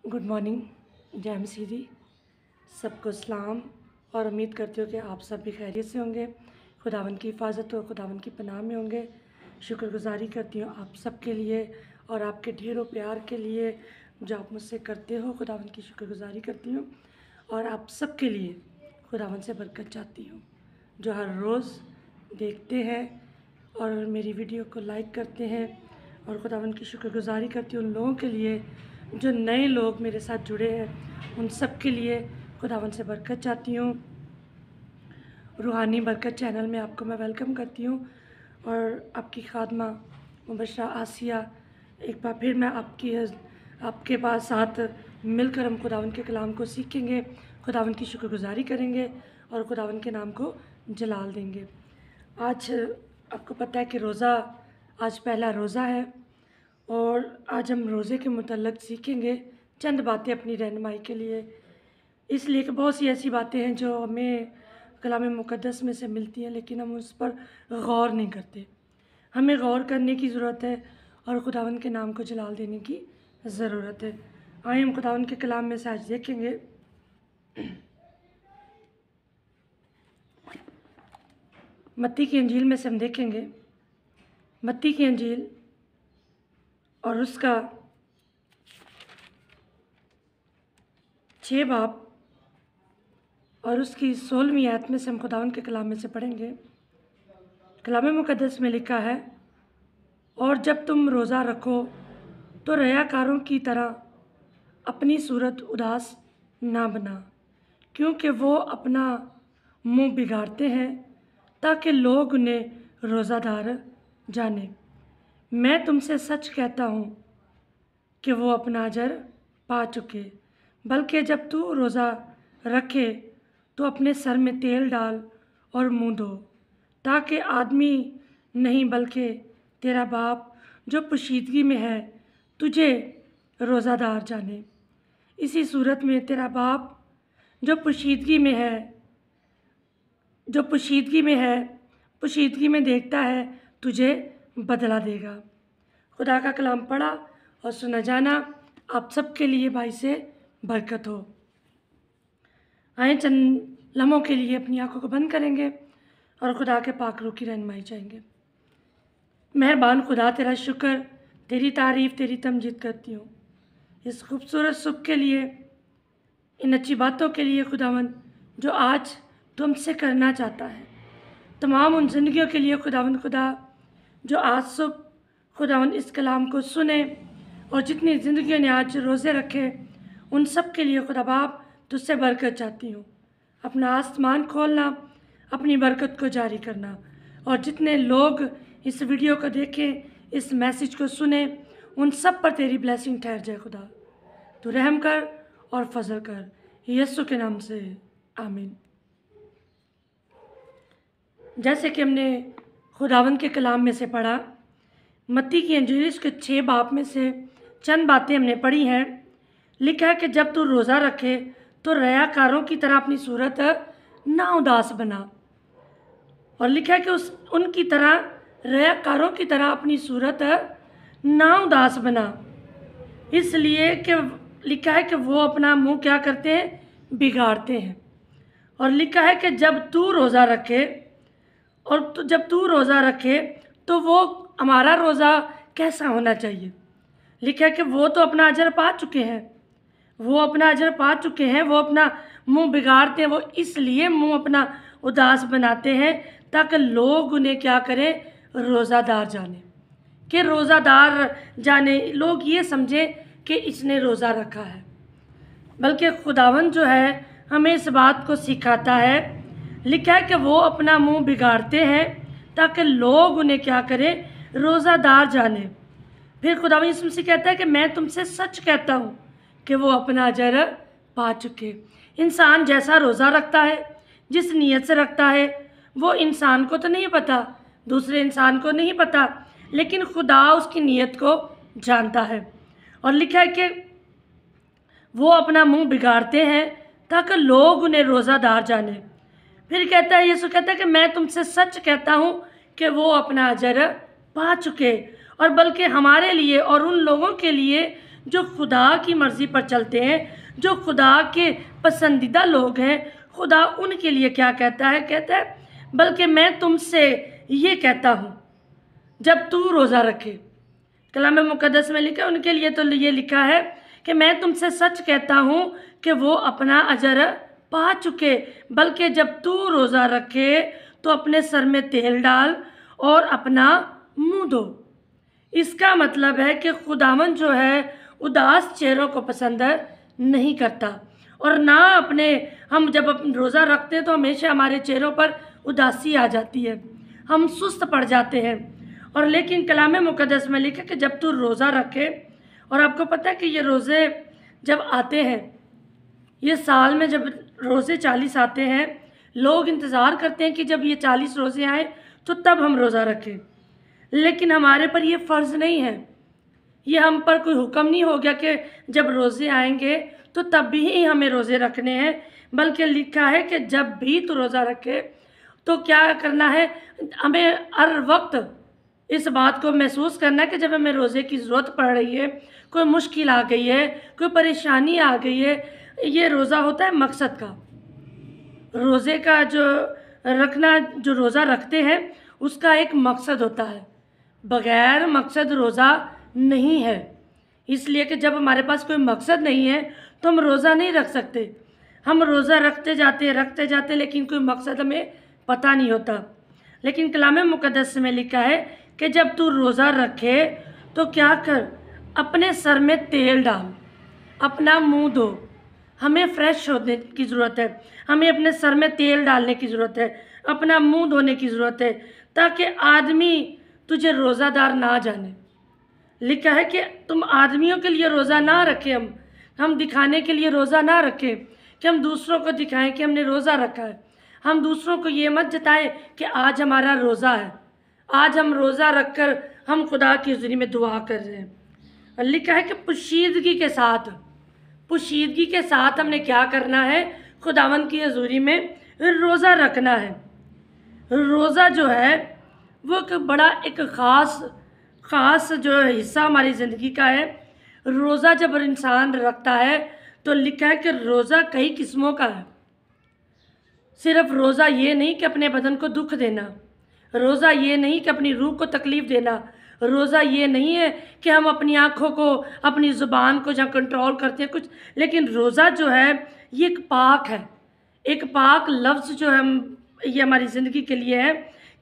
Good morning, जय मसीदी। सबको सलाम और उम्मीद करती हूँ कि आप सब भी खैरियत से होंगे, खुदावन की हिफाजत और खुदावन की पनाह में होंगे। शुक्रगुजारी करती हूँ आप सब के लिए और आपके ढेरों प्यार के लिए जो आप मुझसे करते हो। खुदावन की शुक्रगुजारी करती हूँ और आप सब के लिए खुदावन से बरकत चाहती हूँ जो हर रोज़ देखते हैं और मेरी वीडियो को लाइक करते हैं। और खुदावन की शुक्रगुजारी करती हूँ उन लोगों के लिए जो नए लोग मेरे साथ जुड़े हैं, उन सब के लिए खुदावन से बरकत चाहती हूँ। रूहानी बरकत चैनल में आपको मैं वेलकम करती हूँ और आपकी खादमा मुबशरा आसिया, एक बार फिर मैं आपके पास साथ मिलकर हम खुदावन के कलाम को सीखेंगे, खुदावन की शुक्रगुजारी करेंगे और खुदावन के नाम को जलाल देंगे। आज आपको पता है कि रोज़ा, आज पहला रोज़ा है और आज हम रोज़े के मुतल्लिक़ सीखेंगे चंद बातें अपनी रहनुमाई के लिए, इसलिए कि बहुत सी ऐसी बातें हैं जो हमें कलाम मुक़द्दस में से मिलती हैं लेकिन हम उस पर गौर नहीं करते। हमें गौर करने की ज़रूरत है और खुदावन के नाम को जलाल देने की ज़रूरत है। आइए हम खुदावन के कलाम में से आज देखेंगे। मत्ती की इंजील में से हम देखेंगे, मत्ती की इंजील और उसका 6 बाब और उसकी 16वीं आयत में से हम खुदावन के कलाम में से पढ़ेंगे। कलाम मुक़द्दस में लिखा है, और जब तुम रोज़ा रखो तो रयाकारों की तरह अपनी सूरत उदास ना बना, क्योंकि वो अपना मुंह बिगाड़ते हैं ताकि लोग उन्हें रोज़ादार जाने। मैं तुमसे सच कहता हूँ कि वो अपना अजर पा चुके। बल्कि जब तू रोज़ा रखे तो अपने सर में तेल डाल और मुंह धो, ताकि आदमी नहीं बल्कि तेरा बाप जो पोशीदगी में है तुझे रोज़ादार जाने। इसी सूरत में तेरा बाप जो पोशीदगी में देखता है तुझे बदला देगा। खुदा का कलाम पढ़ा और सुना जाना आप सबके लिए भाई से बरकत हो। आए चंद लम्हों के लिए अपनी आंखों को बंद करेंगे और खुदा के पाक रूह की रहनुमाई चाहेंगे। मेहरबान खुदा, तेरा शुक्र, तेरी तारीफ़, तेरी तमजीद करती हूँ इस खूबसूरत सुबह के लिए, इन अच्छी बातों के लिए खुदावन जो आज तुमसे करना चाहता है। तमाम उन ज़िंदगियों के लिए खुदा जो आज सुबह खुदावन इस कलाम को सुने और जितनी ज़िंदगियों ने आज रोज़े रखे, उन सब के लिए खुदा बाप तुझसे बरकत चाहती हूँ। अपना आसमान खोलना, अपनी बरकत को जारी करना, और जितने लोग इस वीडियो को देखें, इस मैसेज को सुने, उन सब पर तेरी ब्लेसिंग ठहर जाए। खुदा तू रहम कर और फजल कर, यीशु के नाम से आमीन। जैसे कि हमने खुदावन के कलाम में से पढ़ा, मत्ती की इंजील के 6 बाब में से चंद बातें हमने पढ़ी हैं। लिखा है कि जब तू रोज़ा रखे तो रयाकारों की तरह अपनी सूरत ना उदास बना, और लिखा है कि उनकी तरह रयाकारों की तरह अपनी सूरत ना उदास बना, इसलिए कि लिखा है कि वो अपना मुंह क्या करते हैं, बिगाड़ते हैं। और लिखा है कि जब तू रोज़ा रखे, और जब तू रोज़ा रखे तो वो हमारा रोज़ा कैसा होना चाहिए। लिखा है कि वो तो अपना अजर पा चुके हैं, वो अपना मुंह बिगाड़ते हैं। वो इसलिए मुंह अपना उदास बनाते हैं ताकि लोग उन्हें क्या करें, रोज़ादार जाने, कि रोज़ादार जाने, लोग ये समझें कि इसने रोज़ा रखा है। बल्कि खुदावन जो है हमें इस बात को सिखाता है। लिखा है कि वो अपना मुंह बिगाड़ते हैं ताकि लोग उन्हें क्या करें, रोज़ादार जाने। फिर खुदावन यीशु मसीह कहता है कि मैं तुमसे सच कहता हूँ कि वो अपना अजर पा चुके। इंसान जैसा रोज़ा रखता है, जिस नीयत से रखता है, वो इंसान को तो नहीं पता, दूसरे इंसान को नहीं पता, लेकिन खुदा उसकी नीयत को जानता है। और लिखा है कि वो अपना मुंह बिगाड़ते हैं ताकि लोग उन्हें रोज़ादार जाने। फिर कहता है, यीशु कहता है कि मैं तुमसे सच कहता हूँ कि वो अपना अजर पा चुके। और बल्कि हमारे लिए और उन लोगों के लिए जो खुदा की मर्ज़ी पर चलते हैं, जो खुदा के पसंदीदा लोग हैं, खुदा उनके लिए क्या कहता है, बल्कि मैं तुमसे ये कहता हूँ जब तू रोज़ा रखे। कलाम मुक़द्दस में लिखा है उनके लिए, तो ये लिखा है कि मैं तुमसे सच कहता हूँ कि वो अपना अजर पा चुके, बल्कि जब तू रोज़ा रखे तो अपने सर में तेल डाल और अपना मुंह धो। इसका मतलब है कि खुदावन जो है उदास चेहरों को पसंद नहीं करता, और ना अपने हम जब रोज़ा रखते हैं तो हमेशा हमारे चेहरों पर उदासी आ जाती है, हम सुस्त पड़ जाते हैं। और लेकिन कलाम मुक़द्दस में लिखा कि जब तू रोज़ा रखे, और आपको पता है कि ये रोज़े जब आते हैं, ये साल में जब रोज़े 40 आते हैं, लोग इंतज़ार करते हैं कि जब ये 40 रोज़े आए तो तब हम रोज़ा रखें। लेकिन हमारे पर ये फ़र्ज़ नहीं है, ये हम पर कोई हुक्म नहीं हो गया कि जब रोज़े आएंगे तो तब भी हमें रोज़े रखने हैं, बल्कि लिखा है कि जब भी तो रोज़ा रखे तो क्या करना है, हमें हर वक्त इस बात को महसूस करना है कि जब हमें रोज़े की ज़रूरत पड़ रही है, कोई मुश्किल आ गई है, कोई परेशानी आ गई है, ये रोज़ा होता है मकसद का। रोज़े का जो रखना, जो रोज़ा रखते हैं उसका एक मकसद होता है, बग़ैर मकसद रोज़ा नहीं है। इसलिए कि जब हमारे पास कोई मकसद नहीं है तो हम रोज़ा नहीं रख सकते। हम रोज़ा रखते जाते लेकिन कोई मकसद हमें पता नहीं होता। लेकिन कलाम मुक़द्दस में लिखा है कि जब तू रोज़ा रखे तो क्या कर, अपने सर में तेल डाल, अपना मुंह धो। हमें फ्रेश होने की ज़रूरत है, हमें अपने सर में तेल डालने की ज़रूरत है, अपना मुंह धोने की ज़रूरत है, ताकि आदमी तुझे रोज़ादार ना जाने। लिखा है कि तुम आदमियों के लिए रोज़ा ना रखें, हम दिखाने के लिए रोज़ा ना रखें कि हम दूसरों को दिखाएं कि हमने रोज़ा रखा है। हम दूसरों को ये मत जताएं कि आज हमारा रोज़ा है, आज हम रोज़ा रखकर हम खुदा की हुज़ूरी में दुआ कर रहे हैं। लिखा है कि पोशीदगी के साथ हमने क्या करना है, खुदावंद की हुज़ूरी में रोज़ा रखना है। रोज़ा जो है वो एक बड़ा एक ख़ास जो हिस्सा हमारी ज़िंदगी का है। रोज़ा जब इंसान रखता है तो लिखा है कि रोज़ा कई किस्मों का है। सिर्फ़ रोज़ा ये नहीं कि अपने बदन को दुख देना, रोज़ा ये नहीं कि अपनी रूह को तकलीफ़ देना, रोज़ा ये नहीं है कि हम अपनी आँखों को, अपनी ज़ुबान को जहाँ कंट्रोल करते हैं कुछ, लेकिन रोज़ा जो है ये एक पाक है, एक पाक लफ्ज़ जो है ये हमारी ज़िंदगी के लिए है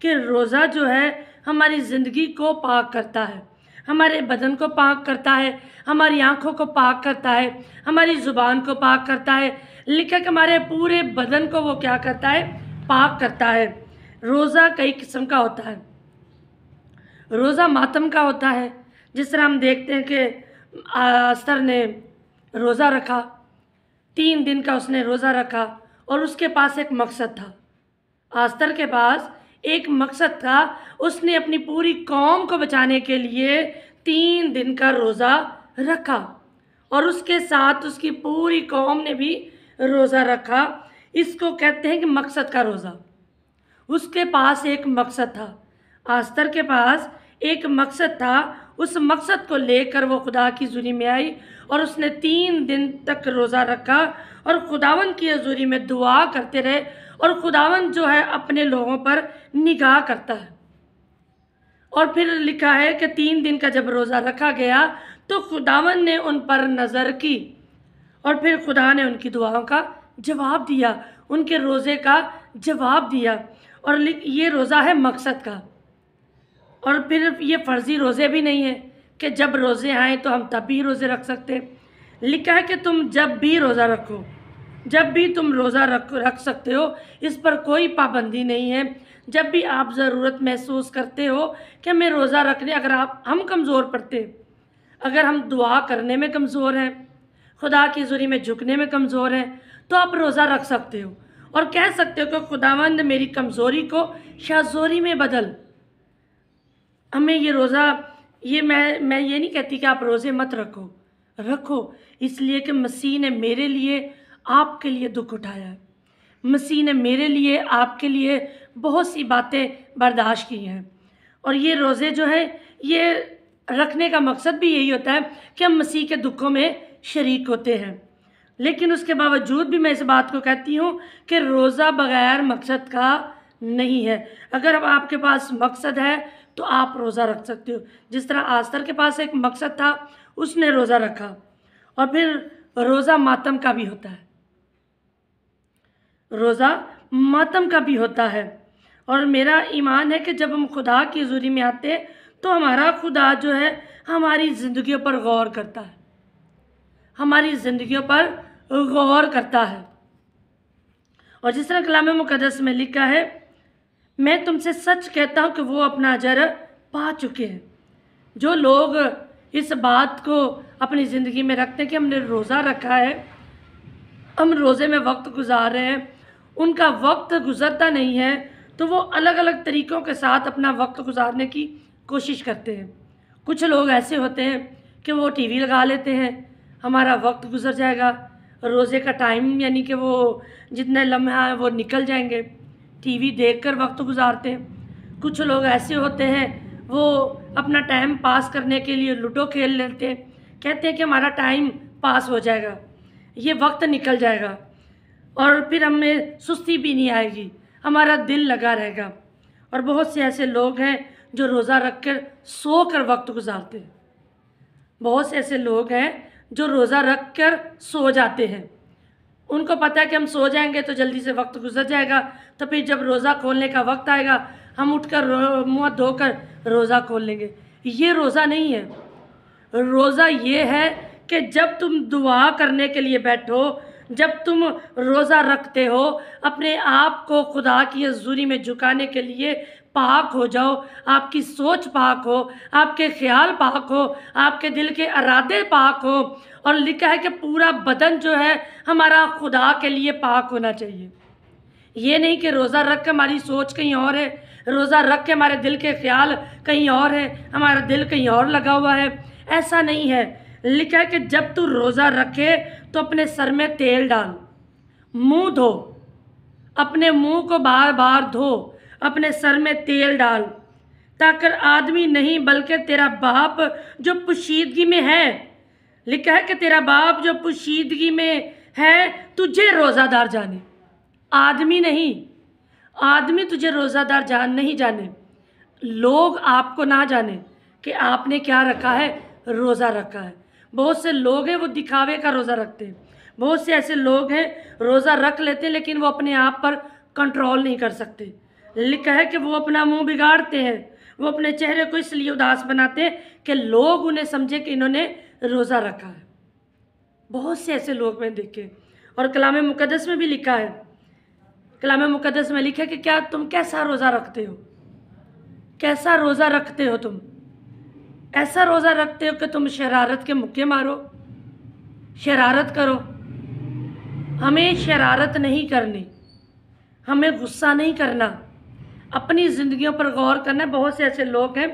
कि रोज़ा जो है हमारी ज़िंदगी को पाक करता है, हमारे बदन को पाक करता है, हमारी आँखों को पाक करता है, हमारी ज़ुबान को पाक करता है। लिखा कि हमारे पूरे बदन को वो क्या करता है, पाक करता है। रोज़ा कई किस्म का होता है। रोज़ा मातम का होता है, जिस तरह हम देखते हैं कि आस्तर ने रोज़ा रखा, 3 दिन का उसने रोज़ा रखा और उसके पास एक मकसद था। आस्तर के पास एक मकसद था, उसने अपनी पूरी कौम को बचाने के लिए 3 दिन का रोज़ा रखा और उसके साथ उसकी पूरी कौम ने भी रोज़ा रखा। इसको कहते हैं कि मकसद का रोज़ा। उसके पास एक मकसद था, आस्तर के पास एक मकसद था। उस मकसद को लेकर वो खुदा की हुज़ूरी में आई और उसने 3 दिन तक रोज़ा रखा और खुदावन की हुज़ूरी में दुआ करते रहे। और खुदावन जो है अपने लोगों पर निगाह करता है। और फिर लिखा है कि 3 दिन का जब रोज़ा रखा गया तो खुदावन ने उन पर नज़र की और फिर खुदा ने उनकी दुआओं का जवाब दिया, उनके रोज़े का जवाब दिया। और ये रोज़ा है मकसद का। और फिर ये फ़र्ज़ी रोज़े भी नहीं है कि जब रोज़े आएँ तो हम तब भी रोज़े रख सकते हैं। लिखा है कि तुम जब भी रोज़ा रखो, जब भी तुम रोज़ा रख सकते हो, इस पर कोई पाबंदी नहीं है। जब भी आप ज़रूरत महसूस करते हो कि हमें रोज़ा रखने, अगर हम कमज़ोर पड़ते, अगर हम दुआ करने में कमज़ोर हैं, खुदा की हुज़ूरी में झुकने में कमज़ोर हैं, तो आप रोज़ा रख सकते हो और कह सकते हो कि खुदावंद मेरी कमज़ोरी को शाज़ोरी में बदल। हमें ये रोज़ा, ये मैं ये नहीं कहती कि आप रोज़े मत रखो, इसलिए कि मसीह ने मेरे लिए, आपके लिए दुख उठाया है। मसीह ने मेरे लिए, आपके लिए बहुत सी बातें बर्दाश्त की हैं। और ये रोज़े जो है ये रखने का मकसद भी यही होता है कि हम मसीह के दुखों में शरीक होते हैं। लेकिन उसके बावजूद भी मैं इस बात को कहती हूँ कि रोज़ा बग़ैर मकसद का नहीं है। अगर अब आपके पास मकसद है तो आप रोज़ा रख सकते हो। जिस तरह आस्तर के पास एक मकसद था, उसने रोज़ा रखा। और फिर रोज़ा मातम का भी होता है, रोज़ा मातम का भी होता है। और मेरा ईमान है कि जब हम खुदा की हुज़ूरी में आते हैं तो हमारा खुदा जो है हमारी ज़िंदगियों पर गौर करता है, हमारी ज़िंदगियों पर गौर करता है। और जिस तरह कलाम मुक़द्दस में लिखा है, मैं तुमसे सच कहता हूँ कि वो अपना अजर पा चुके हैं। जो लोग इस बात को अपनी ज़िंदगी में रखते हैं कि हमने रोज़ा रखा है, हम रोज़े में वक्त गुजार रहे हैं, उनका वक्त गुज़रता नहीं है तो वो अलग अलग तरीक़ों के साथ अपना वक्त गुजारने की कोशिश करते हैं। कुछ लोग ऐसे होते हैं कि वो टीवी लगा लेते हैं, हमारा वक्त गुज़र जाएगा, रोज़े का टाइम यानी कि वो जितने लम्हा है वो निकल जाएंगे, टीवी देखकर वक्त गुजारते हैं। कुछ लोग ऐसे होते हैं वो अपना टाइम पास करने के लिए लूडो खेल लेते हैं, कहते हैं कि हमारा टाइम पास हो जाएगा, ये वक्त निकल जाएगा और फिर हमें सुस्ती भी नहीं आएगी, हमारा दिल लगा रहेगा। और बहुत से ऐसे लोग हैं जो रोज़ा रख कर सो कर वक्त गुजारते हैं। बहुत से ऐसे लोग हैं जो रोज़ा रख कर सो जाते हैं, उनको पता है कि हम सो जाएंगे तो जल्दी से वक्त गुजर जाएगा, तो फिर जब रोज़ा खोलने का वक्त आएगा हम उठकर मुँह धोकर रोज़ा खोल लेंगे। ये रोज़ा नहीं है। रोज़ा ये है कि जब तुम दुआ करने के लिए बैठो, जब तुम रोज़ा रखते हो, अपने आप को खुदा की हुज़ूरी में झुकाने के लिए पाक हो जाओ, आपकी सोच पाक हो, आपके ख्याल पाक हो, आपके दिल के इरादे पाक हो। और लिखा है कि पूरा बदन जो है हमारा खुदा के लिए पाक होना चाहिए। ये नहीं कि रोज़ा रख के हमारी सोच कहीं और है, रोज़ा रख के हमारे दिल के ख्याल कहीं और है, हमारा दिल कहीं और लगा हुआ है, ऐसा नहीं है। लिखा है कि जब तू रोज़ा रखे तो अपने सर में तेल डाल, मुंह धो, अपने मुंह को बार बार धो, अपने सर में तेल डाल, ताकि आदमी नहीं बल्कि तेरा बाप जो पोशीदगी में है, लिखा है कि तेरा बाप जो पोशीदगी में है तुझे रोज़ादार जाने। आदमी नहीं, आदमी तुझे रोज़ादार नहीं जाने, लोग आपको ना जाने कि आपने क्या रखा है, रोज़ा रखा है। बहुत से लोग हैं वो दिखावे का रोज़ा रखते हैं, बहुत से ऐसे लोग हैं रोज़ा रख लेते हैं लेकिन वो अपने आप पर कंट्रोल नहीं कर सकते। लिखा है कि वो अपना मुंह बिगाड़ते हैं, वो अपने चेहरे को इसलिए उदास बनाते हैं कि लोग उन्हें समझे कि इन्होंने रोज़ा रखा है। बहुत से ऐसे लोग मैंने देखे। और कलाम मुक़द्दस में भी लिखा है, कलाम मुक़द्दस में लिखा है कि क्या तुम कैसा रोज़ा रखते हो, कैसा रोज़ा रखते हो तुम? ऐसा रोज़ा रखते हो कि तुम शरारत के मुक्के मारो, शरारत करो। हमें शरारत नहीं करनी, हमें गुस्सा नहीं करना, अपनी ज़िंदगियों पर गौर करना। बहुत से ऐसे लोग हैं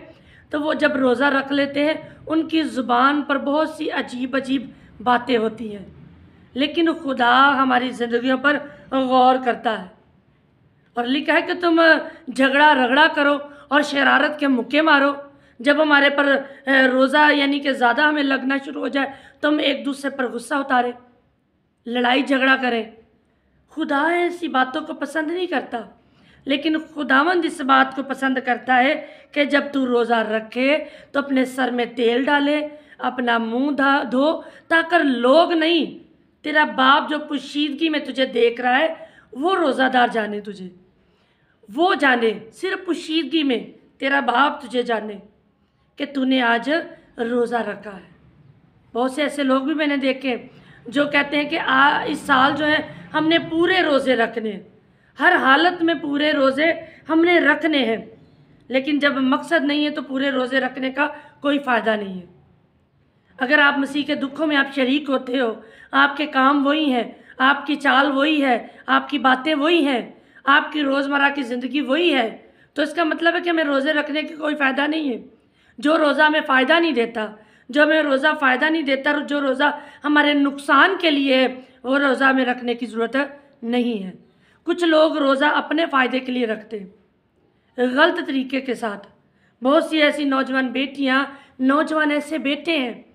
तो वो जब रोज़ा रख लेते हैं उनकी ज़ुबान पर बहुत सी अजीब अजीब बातें होती हैं, लेकिन खुदा हमारी ज़िंदगियों पर गौर करता है। और लिखा है कि तुम झगड़ा रगड़ा करो और शरारत के मुक्के मारो। जब हमारे पर रोज़ा यानी कि ज़्यादा हमें लगना शुरू हो जाए तो हम एक दूसरे पर गुस्सा उतारें, लड़ाई झगड़ा करें। खुदा ऐसी बातों को पसंद नहीं करता, लेकिन खुदावंद इस बात को पसंद करता है कि जब तू रोज़ा रखे तो अपने सर में तेल डाले, अपना मुंह धो, ताकि लोग नहीं, तेरा बाप जो पोशीदगी में तुझे देख रहा है वो रोज़ादार जाने तुझे, वो जाने, सिर्फ पोशीदगी में तेरा बाप तुझे जाने कि तूने आज रोज़ा रखा है। बहुत से ऐसे लोग भी मैंने देखे जो कहते हैं कि इस साल जो है हमने पूरे रोज़े रखने हैं, हर हालत में पूरे रोज़े हमने रखने हैं, लेकिन जब मकसद नहीं है तो पूरे रोज़े रखने का कोई फ़ायदा नहीं है। अगर आप मसीह के दुखों में आप शरीक होते हो, आपके काम वही हैं, आपकी चाल वही है, आपकी बातें वही हैं, आपकी रोज़मर्रा की ज़िंदगी वही है, तो इसका मतलब है कि हमें रोज़े रखने की कोई फ़ायदा नहीं है। जो रोज़ा हमें फ़ायदा नहीं देता, जो हमें रोज़ा फ़ायदा नहीं देता, जो रोज़ा हमारे नुकसान के लिए है, वो रोज़ा में रखने की ज़रूरत नहीं है। कुछ लोग रोज़ा अपने फ़ायदे के लिए रखते हैं, गलत तरीके के साथ। बहुत सी ऐसी नौजवान बेटियां, नौजवान ऐसे बेटे हैं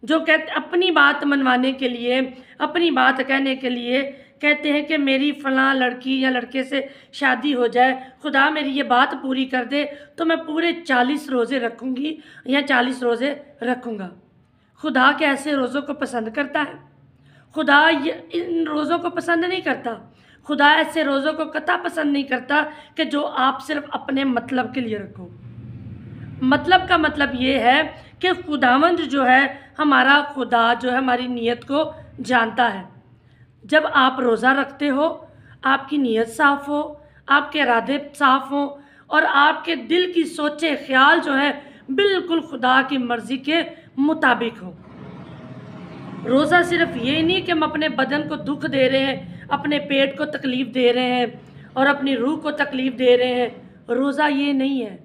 जो कहते अपनी बात मनवाने के लिए, अपनी बात कहने के लिए कहते हैं कि मेरी फ़लाँ लड़की या लड़के से शादी हो जाए, खुदा मेरी ये बात पूरी कर दे तो मैं पूरे 40 रोज़े रखूँगी या 40 रोज़े रखूँगा। खुदा क्या ऐसे रोज़ों को पसंद करता है? खुदा इन रोज़ों को पसंद नहीं करता। खुदा ऐसे रोज़ों को कतई पसंद नहीं करता कि जो आप सिर्फ अपने मतलब के लिए रखो। मतलब का मतलब ये है कि खुदावंद जो है, हमारा खुदा जो है हमारी नीयत को जानता है। जब आप रोज़ा रखते हो, आपकी नीयत साफ़ हो, आपके इरादे साफ़ हो और आपके दिल की सोचे ख्याल जो है बिल्कुल खुदा की मर्ज़ी के मुताबिक हो। रोज़ा सिर्फ ये नहीं कि हम अपने बदन को दुख दे रहे हैं, अपने पेट को तकलीफ़ दे रहे हैं और अपनी रूह को तकलीफ़ दे रहे हैं। रोज़ा ये नहीं है।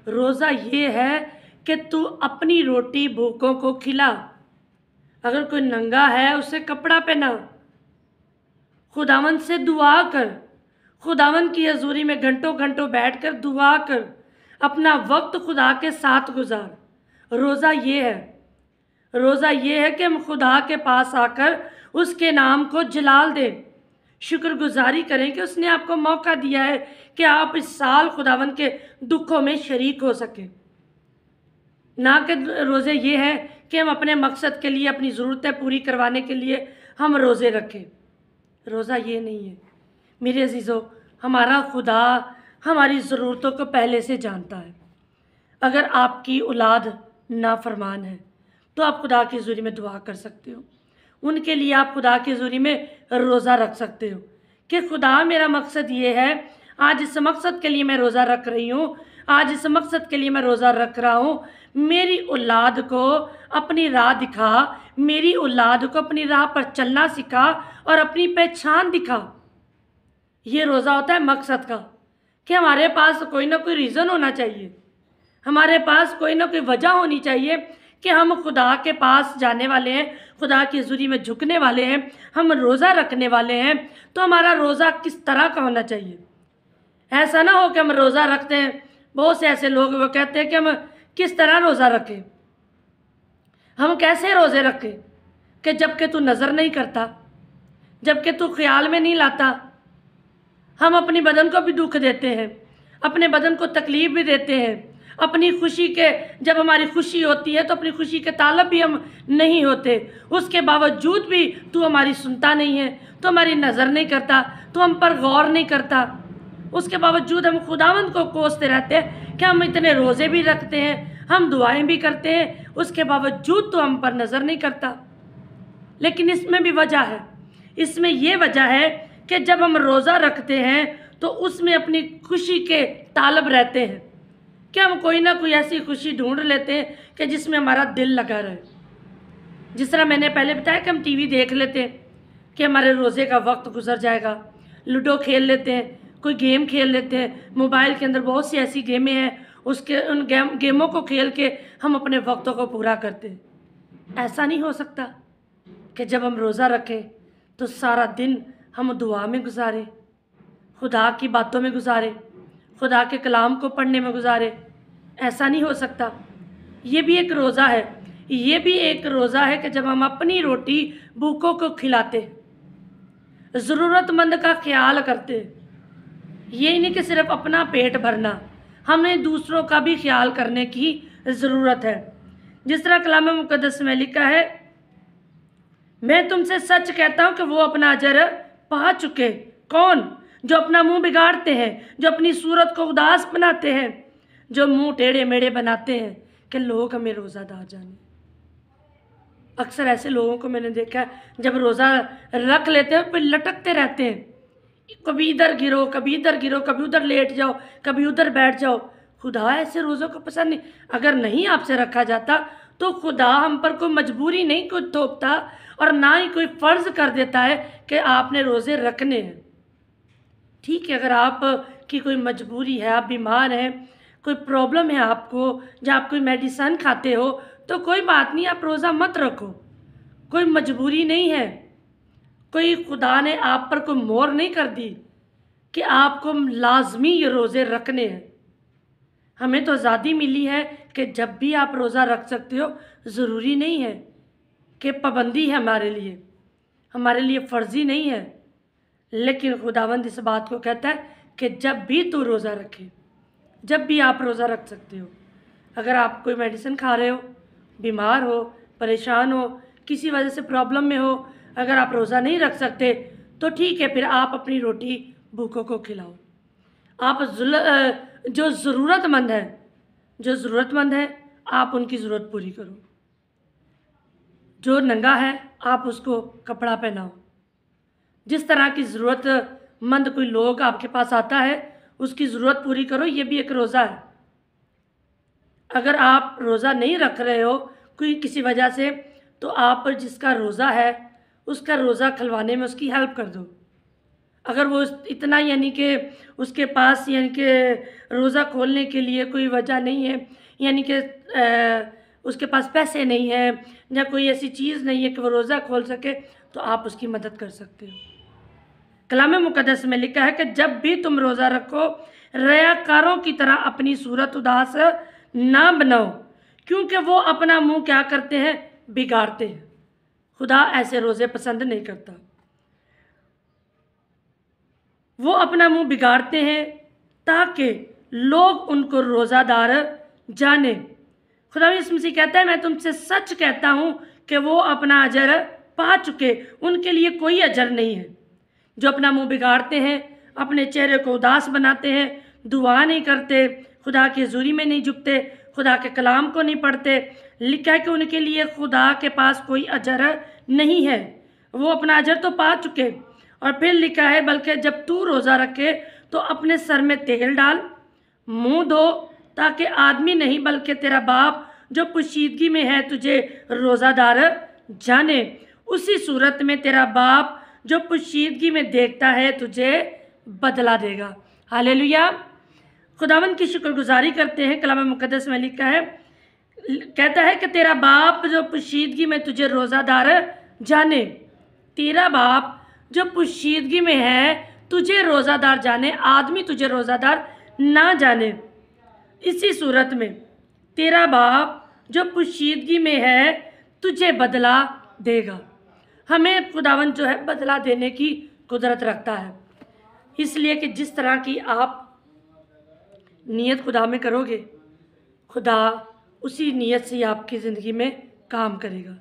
रोज़ा ये है कि तू अपनी रोटी भूखों को खिला। अगर कोई नंगा है उसे कपड़ा पहना। खुदावंद से दुआ कर, खुदावंद की हजूरी में घंटों घंटों बैठकर दुआ कर, अपना वक्त खुदा के साथ गुजार। रोज़ा ये है। रोज़ा ये है कि हम खुदा के पास आकर उसके नाम को जलाल दें, शुक्रगुजारी करें कि उसने आपको मौका दिया है कि आप इस साल खुदावंद के दुखों में शरीक हो सकें। ना कि रोज़े ये हैं कि हम अपने मकसद के लिए, अपनी ज़रूरतें पूरी करवाने के लिए हम रोज़े रखें। रोज़ा ये नहीं है मेरे अजीज़ों। हमारा खुदा हमारी ज़रूरतों को पहले से जानता है। अगर आपकी औलाद नाफरमान है तो आप खुदा की हज़ूरी में दुआ कर सकते हो। उनके लिए आप खुदा की हज़ूरी में रोज़ा रख सकते हो कि खुदा मेरा मकसद ये है, आज इस मकसद के लिए मैं रोज़ा रख रही हूँ, आज इस मकसद के लिए मैं रोज़ा रख रहा हूँ। मेरी औलाद को अपनी राह दिखा, मेरी औलाद को अपनी राह पर चलना सिखा और अपनी पहचान दिखा। ये रोज़ा होता है मकसद का, कि हमारे पास कोई ना कोई रीज़न होना चाहिए, हमारे पास कोई ना कोई वजह होनी चाहिए कि हम खुदा के पास जाने वाले हैं, खुदा की हज़ूरी में झुकने वाले हैं, हम रोज़ा रखने वाले हैं। तो हमारा रोज़ा किस तरह का होना चाहिए? ऐसा ना हो कि हम रोज़ा रखते हैं, बहुत से ऐसे लोग वो कहते हैं कि हम किस तरह रोज़ा रखें, हम कैसे रोज़े रखें कि जबकि तू नज़र नहीं करता, जबकि तू ख्याल में नहीं लाता। हम अपनी बदन को भी दुख देते हैं, अपने बदन को तकलीफ़ भी देते हैं। अपनी खुशी के, जब हमारी खुशी होती है तो अपनी खुशी के तालब भी हम नहीं होते। उसके बावजूद भी तू हमारी सुनता नहीं है, तो हमारी नज़र नहीं करता, तो हम पर गौर नहीं करता। उसके बावजूद हम खुदावंद को कोसते रहते हैं कि हम इतने रोज़े भी रखते हैं, हम दुआएं भी करते हैं, उसके बावजूद तो हम पर नज़र नहीं करता। लेकिन इसमें भी वजह है। इसमें यह वजह है कि जब हम रोज़ा रखते हैं तो उसमें अपनी खुशी के तालब रहते हैं कि हम कोई ना कोई ऐसी खुशी ढूंढ लेते हैं कि जिसमें हमारा दिल लगा रहे। जिस तरह मैंने पहले बताया कि हम टीवी देख लेते हैं कि हमारे रोज़े का वक्त गुजर जाएगा, लूडो खेल लेते हैं, कोई गेम खेल लेते हैं। मोबाइल के अंदर बहुत सी ऐसी गेमें हैं, उसके उन गेमों को खेल के हम अपने वक्तों को पूरा करते हैं। ऐसा नहीं हो सकता कि जब हम रोज़ा रखें तो सारा दिन हम दुआ में गुजारें, खुदा की बातों में गुजारें, खुदा के कलाम को पढ़ने में गुजारें। ऐसा नहीं हो सकता। ये भी एक रोज़ा है, ये भी एक रोज़ा है कि जब हम अपनी रोटी भूखों को खिलाते, ज़रूरतमंद का ख्याल करते। ये नहीं कि सिर्फ अपना पेट भरना, हमें दूसरों का भी ख्याल करने की ज़रूरत है। जिस तरह कलाम मुक़द्दस में लिखा है, मैं तुमसे सच कहता हूँ कि वो अपना अजर पा चुके। कौन? जो अपना मुंह बिगाड़ते हैं, जो अपनी सूरत को उदास बनाते हैं, जो मुंह टेढ़े मेढ़े बनाते हैं कि लोग हमें रोज़ादार जाने। अक्सर ऐसे लोगों को मैंने देखा है, जब रोज़ा रख लेते हैं फिर लटकते रहते हैं, कभी इधर गिरो, कभी इधर गिरो, कभी उधर लेट जाओ, कभी उधर बैठ जाओ। खुदा ऐसे रोज़ों को पसंद नहीं। अगर नहीं आपसे रखा जाता तो खुदा हम पर कोई मजबूरी नहीं कोई थोपता और ना ही कोई फ़र्ज़ कर देता है कि आपने रोज़े रखने हैं। ठीक है, अगर आपकी कोई मजबूरी है, आप बीमार हैं, कोई प्रॉब्लम है आपको, जहाँ आप कोई मेडिसन खाते हो, तो कोई बात नहीं, आप रोज़ा मत रखो, कोई मजबूरी नहीं है। कोई खुदा ने आप पर कोई मोहर नहीं कर दी कि आपको लाजमी ये रोज़े रखने हैं। हमें तो आज़ादी मिली है कि जब भी आप रोज़ा रख सकते हो, ज़रूरी नहीं है कि पाबंदी है हमारे लिए फ़र्ज़ी नहीं है। लेकिन खुदावंद इस बात को कहता है कि जब भी तू रोज़ा रखे, जब भी आप रोज़ा रख सकते हो। अगर आप कोई मेडिसिन खा रहे हो, बीमार हो, परेशान हो, किसी वजह से प्रॉब्लम में हो, अगर आप रोज़ा नहीं रख सकते तो ठीक है, फिर आप अपनी रोटी भूखों को खिलाओ। आप जो ज़रूरतमंद है आप उनकी ज़रूरत पूरी करो। जो नंगा है आप उसको कपड़ा पहनाओ। जिस तरह की ज़रूरतमंद कोई लोग आपके पास आता है उसकी ज़रूरत पूरी करो। ये भी एक रोज़ा है। अगर आप रोज़ा नहीं रख रहे हो कोई किसी वजह से, तो आप जिसका रोज़ा है उसका रोज़ा खुलवाने में उसकी हेल्प कर दो। अगर वो इतना यानी कि उसके पास यानी कि रोज़ा खोलने के लिए कोई वजह नहीं है, यानी कि उसके पास पैसे नहीं हैं या कोई ऐसी चीज़ नहीं है कि वो रोज़ा खोल सके, तो आप उसकी मदद कर सकते हो। कलाम मुक़द्दस में लिखा है कि जब भी तुम रोज़ा रखो, रियाकारों की तरह अपनी सूरत उदास ना बनाओ, क्योंकि वो अपना मुंह क्या करते हैं, बिगाड़ते हैं। खुदा ऐसे रोज़े पसंद नहीं करता। वो अपना मुंह बिगाड़ते हैं ताकि लोग उनको रोज़ादार जाने। खुदा यीशु मसीह कहता है, मैं तुमसे सच कहता हूँ कि वो अपना अजर पा चुके, उनके लिए कोई अजर नहीं है। जो अपना मुंह बिगाड़ते हैं, अपने चेहरे को उदास बनाते हैं, दुआ नहीं करते, खुदा की हज़ूरी में नहीं झुकते, खुदा के कलाम को नहीं पढ़ते, लिखा है कि उनके लिए खुदा के पास कोई अजर नहीं है। वो अपना अजर तो पा चुके। और फिर लिखा है, बल्कि जब तू रोज़ा रखे तो अपने सर में तेल डाल, मुंह धो, ताकि आदमी नहीं बल्कि तेरा बाप जो पोशीदगी में है तुझे रोज़ादार जाने। उसी सूरत में तेरा बाप जो पोशीदगी में देखता है तुझे बदला देगा। हालेलुया। खुदावंद की शुक्रगुजारी करते हैं। कलाम मुक़द्दस में लिखा है, कहता है कि तेरा बाप जो पोशीदगी में तुझे रोज़ादार जाने। तेरा बाप जो पोशीदगी में है तुझे रोज़ादार जाने, आदमी तुझे रोज़ादार ना जाने। इसी सूरत में तेरा बाप जो पोशीदगी में है तुझे बदला देगा। हमें खुदावंद जो है बदला देने की कुदरत रखता है, इसलिए कि जिस तरह की आप नियत खुदा में करोगे, खुदा उसी नियत से आपकी ज़िंदगी में काम करेगा।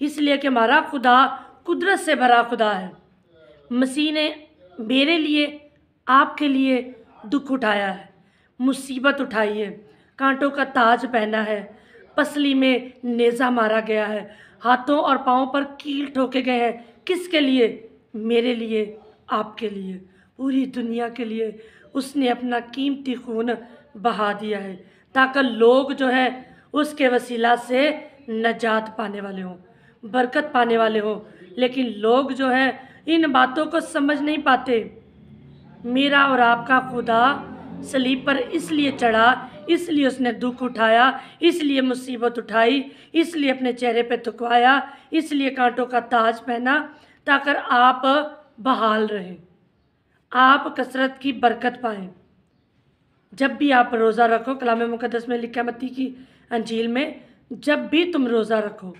इसलिए कि हमारा खुदा कुदरत से भरा खुदा है। मसीह ने मेरे लिए, आपके लिए दुख उठाया है, मुसीबत उठाई है, कांटों का ताज पहना है, पसली में नेज़ा मारा गया है, हाथों और पाँवों पर कील ठोके गए हैं। किसके लिए? मेरे लिए, आपके लिए, पूरी दुनिया के लिए उसने अपना कीमती खून बहा दिया है, ताकि लोग जो है उसके वसीला से नजात पाने वाले हों, बरकत पाने वाले हों। लेकिन लोग जो है इन बातों को समझ नहीं पाते। मेरा और आपका खुदा सलीब पर इसलिए चढ़ा, इसलिए उसने दुख उठाया, इसलिए मुसीबत उठाई, इसलिए अपने चेहरे पे थुकवाया, इसलिए कांटों का ताज पहना, ताकि आप बहाल रहें, आप कसरत की बरकत पाएं। जब भी आप रोज़ा रखो, कलाम मुक़द्दस में लिखा मत्ती की अंजील में, जब भी तुम रोज़ा रखो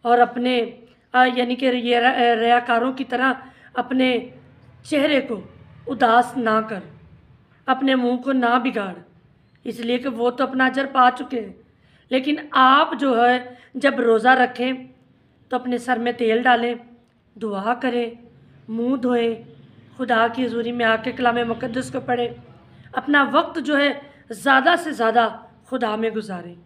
और अपने यानी कि ये रियाकारों की तरह अपने चेहरे को उदास ना कर, अपने मुंह को ना बिगाड़, इसलिए कि वो तो अपना अजर पा चुके हैं। लेकिन आप जो है जब रोज़ा रखें तो अपने सर में तेल डालें, दुआ करें, मुंह धोएं, खुदा की हज़ूरी में आके कलाम मुक़द्दस को पढ़ें, अपना वक्त जो है ज़्यादा से ज़्यादा खुदा में गुजारें,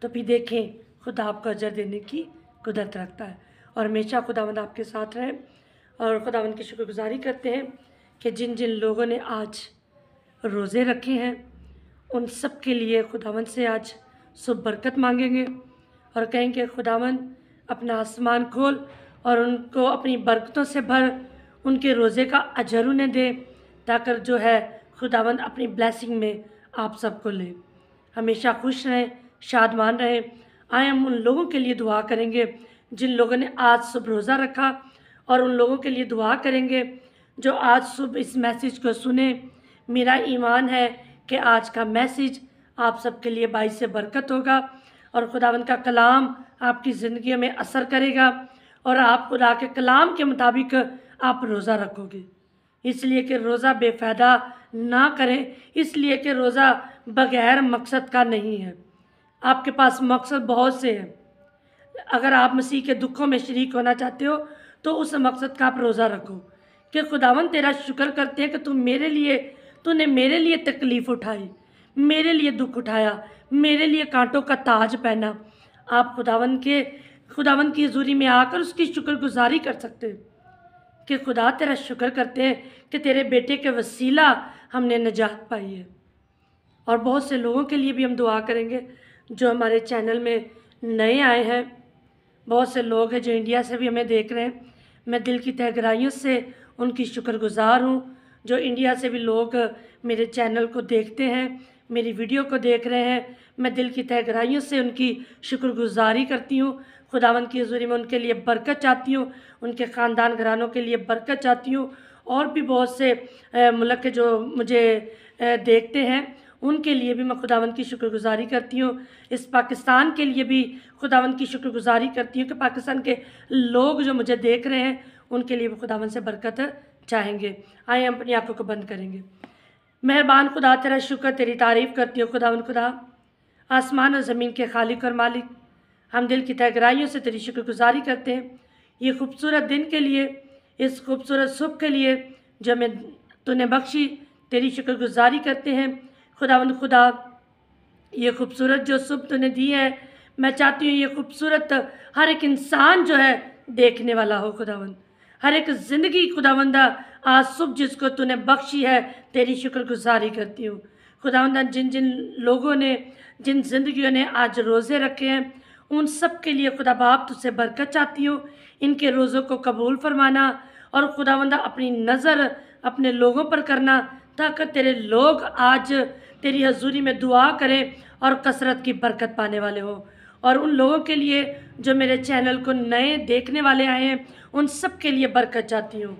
तो फिर देखें खुदा आपको अजर देने की कुदरत रखता है। और हमेशा खुदावंद आपके साथ रहे। और खुदावंद की शुक्रगुजारी करते हैं कि जिन जिन लोगों ने आज रोज़े रखे हैं उन सब के लिए खुदावंद से आज सुबह बरकत मांगेंगे और कहेंगे, खुदावंद अपना आसमान खोल और उनको अपनी बरकतों से भर, उनके रोज़े का अजर उन्हें दे, ताकि जो है खुदावंद अपनी ब्लेसिंग में आप सबको ले। हमेशा खुश रहें, शादमान रहें। आए हम उन लोगों के लिए दुआ करेंगे जिन लोगों ने आज सुबह रोज़ा रखा, और उन लोगों के लिए दुआ करेंगे जो आज सुबह इस मैसेज को सुने। मेरा ईमान है कि आज का मैसेज आप सबके लिए बाइस से बरकत होगा और खुदावंद का कलाम आपकी ज़िंदगी में असर करेगा और आप खुदा के कलाम के मुताबिक आप रोज़ा रखोगे। इसलिए कि रोज़ा बेफ़ायदा ना करें, इसलिए कि रोज़ा बग़ैर मकसद का नहीं है। आपके पास मकसद बहुत से हैं। अगर आप मसीह के दुखों में शरीक होना चाहते हो तो उस मकसद का आप रोज़ा रखो कि खुदावन तेरा शुक्र करते हैं कि तूने मेरे लिए तकलीफ़ उठाई, मेरे लिए दुख उठाया, मेरे लिए कांटों का ताज पहना। आप खुदावन की हज़ूरी में आकर उसकी शुक्रगुजारी कर सकते हैं कि खुदा तेरा शुक्र करते हैं कि तेरे बेटे के वसीला हमने निजात पाई है। और बहुत से लोगों के लिए भी हम दुआ करेंगे जो हमारे चैनल में नए आए हैं। बहुत से लोग हैं जो इंडिया से भी हमें देख रहे हैं। मैं दिल की तह गहराइयों से उनकी शुक्रगुजार हूँ। जो इंडिया से भी लोग मेरे चैनल को देखते हैं, मेरी वीडियो को देख रहे हैं, मैं दिल की तह गहराइयों से उनकी शुक्रगुजारी करती हूँ। खुदावंद की हज़ूरी में उनके लिए बरकत चाहती हूँ, उनके ख़ानदान घरानों के लिए बरकत चाहती हूँ। और भी बहुत से मुल्क के जो मुझे देखते हैं उनके लिए भी मैं खुदावंद की शुक्रगुजारी करती हूँ। इस पाकिस्तान के लिए भी खुदावंद की शुक्रगुजारी करती हूँ कि पाकिस्तान के लोग जो मुझे देख रहे हैं उनके लिए भी खुदावंद से बरकत चाहेंगे। आइए हम अपनी आंखों को बंद करेंगे। मेहरबान खुदा, तेरा शुक्र, तेरी तारीफ़ करती हूँ खुदावंद खुदा, आसमान और ज़मीन के खालिक और मालिक। हम दिल की तह गहराइयों से तेरी शुक्रगुजारी करते हैं ये खूबसूरत दिन के लिए, इस खूबसूरत सुबह के लिए जो हमें तूने बख्शी। तेरी शुक्रगुजारी करते हैं खुदावंद खुदा, ये खूबसूरत जो सुबह तूने दी है, मैं चाहती हूँ ये खूबसूरत हर एक इंसान जो है देखने वाला हो खुदावंद। हर एक ज़िंदगी खुदावंदा आज सुबह जिसको तूने बख्शी है तेरी शुक्रगुजारी करती हूँ खुदावंदा। जिन जिन लोगों ने, जिन ज़िंदगियों ने आज रोज़े रखे हैं उन सब के लिए खुदा बाप तुझसे बरकत चाहती हूँ। इनके रोज़ों को कबूल फरमाना और खुदावंदा अपनी नज़र अपने लोगों पर करना ताकि तेरे लोग आज तेरी हज़ूरी में दुआ करें और कसरत की बरकत पाने वाले हो। और उन लोगों के लिए जो मेरे चैनल को नए देखने वाले आए हैं उन सब के लिए बरकत चाहती हूँ।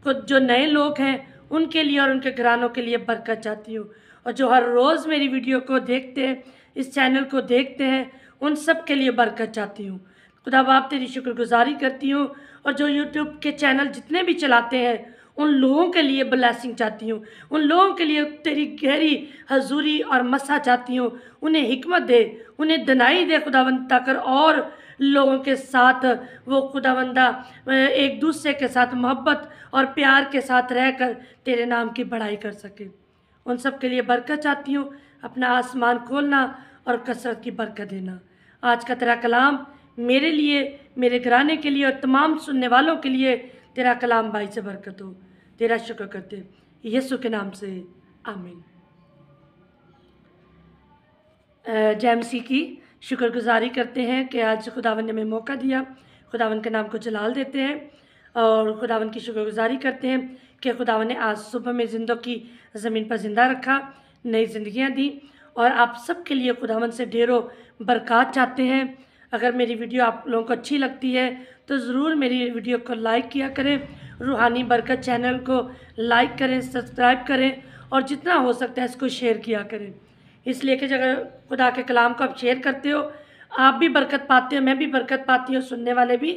खुद जो नए लोग हैं उनके लिए और उनके घरानों के लिए बरकत चाहती हूँ। और जो हर रोज़ मेरी वीडियो को देखते हैं, इस चैनल को देखते हैं, उन सब के लिए बरकत चाहती हूँ खुदा बाप। तेरी शुक्रगुजारी करती हूँ और जो यूट्यूब के चैनल जितने भी चलाते हैं उन लोगों के लिए ब्लेसिंग चाहती हूँ, उन लोगों के लिए तेरी गहरी हजूरी और मसा चाहती हूँ। उन्हें हिकमत दे, उन्हें दनाई दे खुदावंद, ताकर और लोगों के साथ वो खुदावंदा एक दूसरे के साथ मोहब्बत और प्यार के साथ रहकर तेरे नाम की बड़ाई कर सके। उन सब के लिए बरकत चाहती हूँ। अपना आसमान खोलना और कसरत की बरकत देना। आज का तेरा कलाम मेरे लिए, मेरे घराने के लिए और तमाम सुनने वालों के लिए तेरा कलाम भाई से बरकत हो। तेरा शुक्र करते यीशु के नाम से, आमीन। जय मसीह की शुक्रगुजारी करते हैं कि आज खुदावन ने हमें मौका दिया। खुदावन के नाम को जलाल देते हैं और खुदावन की शुक्रगुजारी करते हैं कि खुदावन ने आज सुबह में ज़िंदों की ज़मीन पर ज़िंदा रखा, नई ज़िंदगियाँ दी। और आप सब के लिए खुदावन से ढेरों बरकत चाहते हैं। अगर मेरी वीडियो आप लोगों को अच्छी लगती है तो ज़रूर मेरी वीडियो को लाइक किया करें, रूहानी बरकत चैनल को लाइक करें, सब्सक्राइब करें और जितना हो सकता है इसको शेयर किया करें। इसलिए कि अगर खुदा के कलाम को आप शेयर करते हो आप भी बरकत पाते हो, मैं भी बरकत पाती हूँ, सुनने वाले भी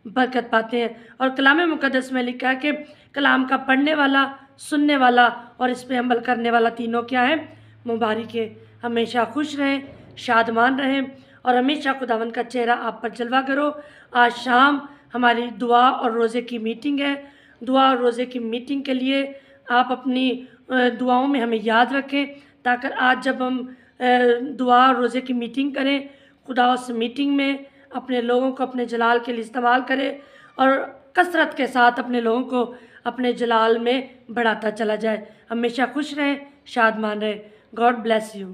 बरकत पाते हैं। और कलाम मुक़द्दस में लिखा है कि कलाम का पढ़ने वाला, सुनने वाला और इस पर अमल करने वाला तीनों क्या है? मुबारक है। हमेशा खुश रहें, शादमान रहें और हमेशा खुदावन का चेहरा आप पर जलवा करो। आज शाम हमारी दुआ और रोज़े की मीटिंग है। दुआ और रोज़े की मीटिंग के लिए आप अपनी दुआओं में हमें याद रखें ताकि आज जब हम दुआ और रोज़े की मीटिंग करें, खुदा उस मीटिंग में अपने लोगों को अपने जलाल के लिए इस्तेमाल करे और कसरत के साथ अपने लोगों को अपने जलाल में बढ़ाता चला जाए। हमेशा खुश रहें, शादमान रहें। God bless you.